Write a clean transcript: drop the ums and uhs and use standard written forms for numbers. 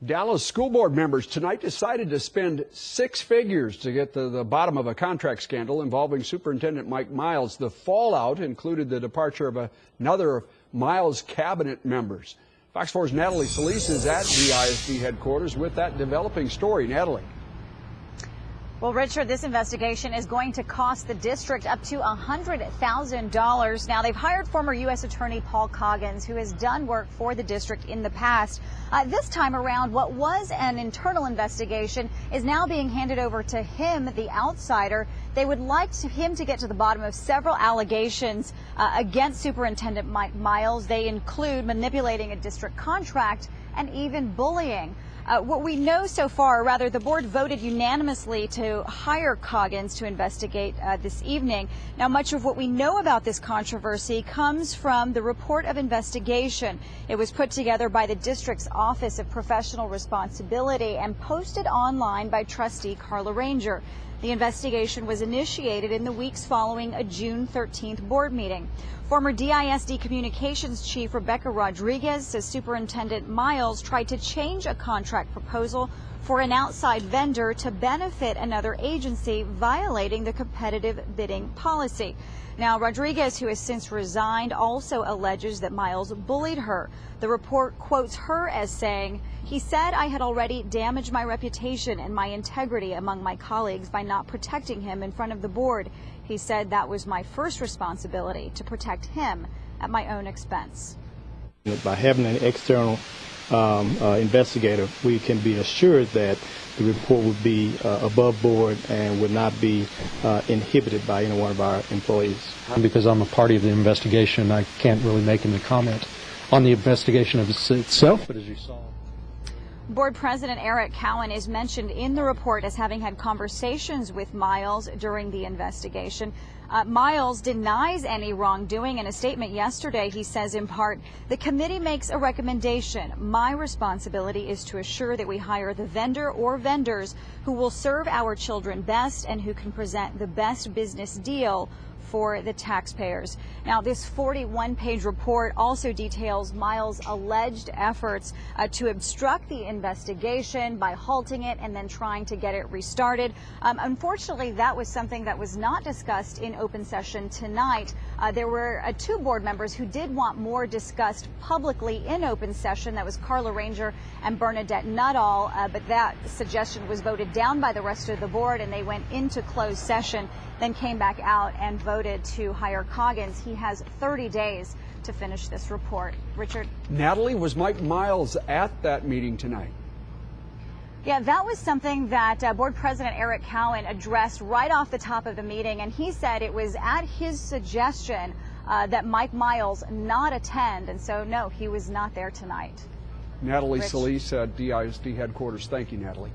Dallas school board members tonight decided to spend six figures to get to the bottom of a contract scandal involving Superintendent Mike Miles. The fallout included the departure of another of Miles' cabinet members. Fox 4's Natalie Solis is at DISD headquarters with that developing story. Natalie. Well, Richard, this investigation is going to cost the district up to $100,000. Now, they've hired former U.S. Attorney Paul Coggins, who has done work for the district in the past. This time around, what was an internal investigation is now being handed over to him, the outsider. They would like him to get to the bottom of several allegations against Superintendent Mike Miles. They include manipulating a district contract and even bullying. What we know so far, rather, the board voted unanimously to hire Coggins to investigate this evening. Now, much of what we know about this controversy comes from the report of investigation. It was put together by the district's Office of Professional Responsibility and posted online by trustee Carla Ranger. The investigation was initiated in the weeks following a June 13th board meeting. Former DISD Communications Chief Rebecca Rodriguez says Superintendent Miles tried to change a contract proposal for an outside vendor to benefit another agency, violating the competitive bidding policy. Now, Rodriguez, who has since resigned, also alleges that Miles bullied her. The report quotes her as saying, "He said I had already damaged my reputation and my integrity among my colleagues by not protecting him in front of the board. He said that was my first responsibility, to protect him at my own expense." By having an external investigator, we can be assured that the report would be above board and would not be inhibited by any one of our employees. Because I'm a party of the investigation, I can't really make any comment on the investigation of itself, but as you saw. Board President Eric Cowan is mentioned in the report as having had conversations with Miles during the investigation. Miles denies any wrongdoing. In a statement yesterday, he says in part, "The committee makes a recommendation. My responsibility is to assure that we hire the vendor or vendors who will serve our children best and who can present the best business deal for the taxpayers." Now, this 41-page report also details Miles' alleged efforts to obstruct the investigation by halting it and then trying to get it restarted. Unfortunately, that was something that was not discussed in open session tonight. There were two board members who did want more discussed publicly in open session. That was Carla Ranger and Bernadette Nuttall, but that suggestion was voted down by the rest of the board, and they went into closed session, then came back out and voted to hire Coggins. He has 30 days to finish this report. Richard? Natalie, was Mike Miles at that meeting tonight? Yeah, that was something that Board President Eric Cowan addressed right off the top of the meeting, and he said it was at his suggestion that Mike Miles not attend, and so no, he was not there tonight. Natalie Solis at DISD headquarters. Thank you, Natalie.